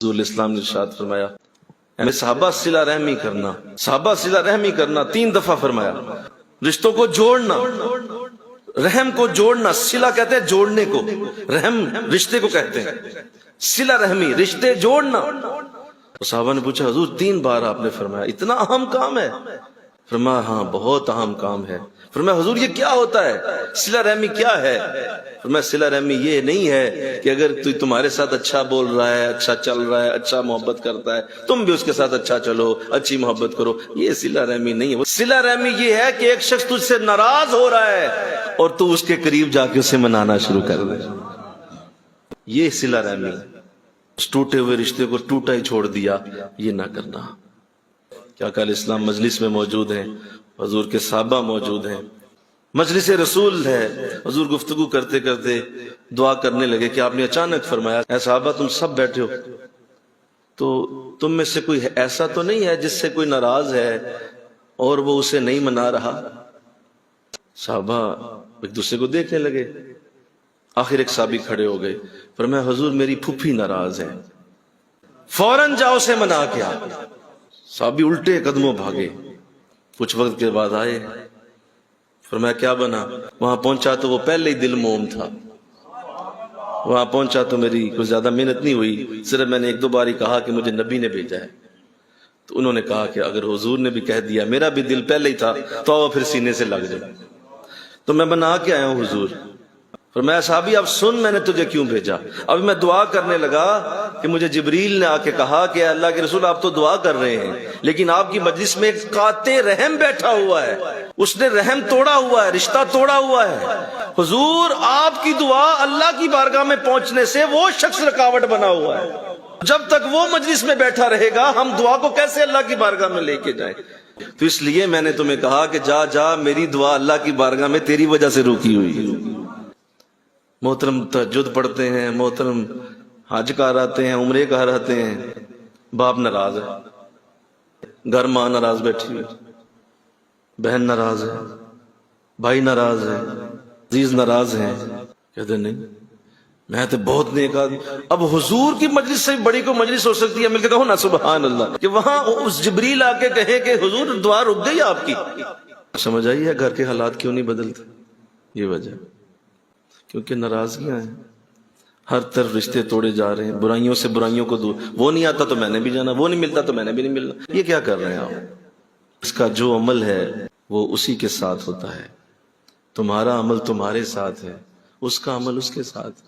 رسول اسلام نے ارشاد فرمایا صحابہ صلہ رحمی کرنا، صحابہ صلہ رحمی کرنا 3 دفعہ فرمایا، رشتوں کو جوڑنا، رحم کو جوڑنا، صلہ کہتے ہیں جوڑنے کو، رحم رشتے کو کہتے ہیں، صلہ رحمی رشتے جوڑنا۔ صحابہ نے پوچھا حضور 3 بار آپ نے فرمایا، اتنا اہم کام ہے؟ فرمایا ہاں بہت اہم کام ہے۔ فرمایا حضور یہ کیا ہوتا ہے؟ صلہ رحمی کیا ہے؟ فرمایا صلہ رحمی یہ نہیں ہے کہ اگر تمہارے ساتھ اچھا بول رہا ہے، اچھا چل رہا ہے، اچھا محبت کرتا ہے، تم بھی اس کے ساتھ اچھا چلو، اچھی محبت کرو، یہ صلہ رحمی نہیں ہے۔ صلہ رحمی یہ ہے کہ ایک شخص تجھ سے ناراض ہو رہا ہے اور تو اس کے قریب جا کے اسے منانا شروع کر دے، یہ صلہ رحمی۔ اس ٹوٹے ہوئے رشتے کو ٹوٹا ہی چھوڑ دیا، یہ نہ کرنا۔ کیا کل اسلام مجلس میں موجود ہیں، حضور کے صحابہ موجود ہیں، مجلس رسول ہے، حضور گفتگو کرتے کرتے دعا کرنے لگے کہ آپ نے اچانک فرمایا اے صحابہ تم سب بیٹھے ہو، تو تم میں سے کوئی ایسا تو نہیں ہے جس سے کوئی ناراض ہے اور وہ اسے نہیں منا رہا؟ صحابہ ایک دوسرے کو دیکھنے لگے، آخر ایک صحابی کھڑے ہو گئے، فرمایا حضور میری پھوپھی ناراض ہے، فوراً جاؤ اسے منا کے آ۔ صحابی الٹے قدموں بھاگے، کچھ وقت کے بعد آئے، فرمایا کیا بنا؟ وہاں پہنچا تو وہ پہلے ہی دل موم تھا، وہاں پہنچا تو میری کوئی زیادہ محنت نہیں ہوئی، صرف میں نے 1-2 بار ہی کہا کہ مجھے نبی نے بھیجا ہے، تو انہوں نے کہا کہ اگر حضور نے بھی کہہ دیا، میرا بھی دل پہلے ہی تھا تو آؤ پھر سینے سے لگ جائے، تو میں بنا کے آیا ہوں حضور۔ فرمایا صحابی اب سن میں نے تجھے کیوں بھیجا؟ اب میں دعا کرنے لگا کہ مجھے جبریل نے آ کے کہا کہ اللہ کے رسول آپ تو دعا کر رہے ہیں لیکن آپ کی مجلس میں ایک قاطع رحم بیٹھا ہوا ہے، اس نے رحم توڑا ہوا ہے، رشتہ توڑا ہوا ہے، حضور آپ کی دعا اللہ کی بارگاہ میں پہنچنے سے وہ شخص رکاوٹ بنا ہوا ہے، جب تک وہ مجلس میں بیٹھا رہے گا ہم دعا کو کیسے اللہ کی بارگاہ میں لے کے جائیں؟ تو اس لیے میں نے تمہیں کہا کہ جا جا میری دعا اللہ کی بارگاہ میں تیری وجہ سے روکی ہوئی۔ محترم تہجد پڑھتے ہیں، محترم حج کر آتے ہیں، عمرے کر آتے ہیں، باپ ناراض ہے، گھر ماں ناراض بیٹھی ہوئی، بہن ناراض ہے، بھائی ناراض ہے، عزیز ناراض ہیں، کہتے نہیں میں تو بہت نیک آدمی۔ اب حضور کی مجلس سے بڑی کوئی مجلس ہو سکتی ہے؟ مل کے کہو نا سبحان اللہ، کہ وہاں اس جبریل آ کے کہے کہ حضور دعا رک گئی آپ کی۔ سمجھ آئی ہے گھر کے حالات کیوں نہیں بدلتے؟ یہ وجہ کیونکہ ناراضگیاں ہیں، ہر طرف رشتے توڑے جا رہے ہیں، برائیوں سے برائیوں کو دور، وہ نہیں آتا تو میں نے بھی جانا، وہ نہیں ملتا تو میں نے بھی نہیں ملنا، یہ کیا کر رہے ہیں آپ؟ اس کا جو عمل ہے وہ اسی کے ساتھ ہوتا ہے، تمہارا عمل تمہارے ساتھ ہے، اس کا عمل اس کے ساتھ ہے۔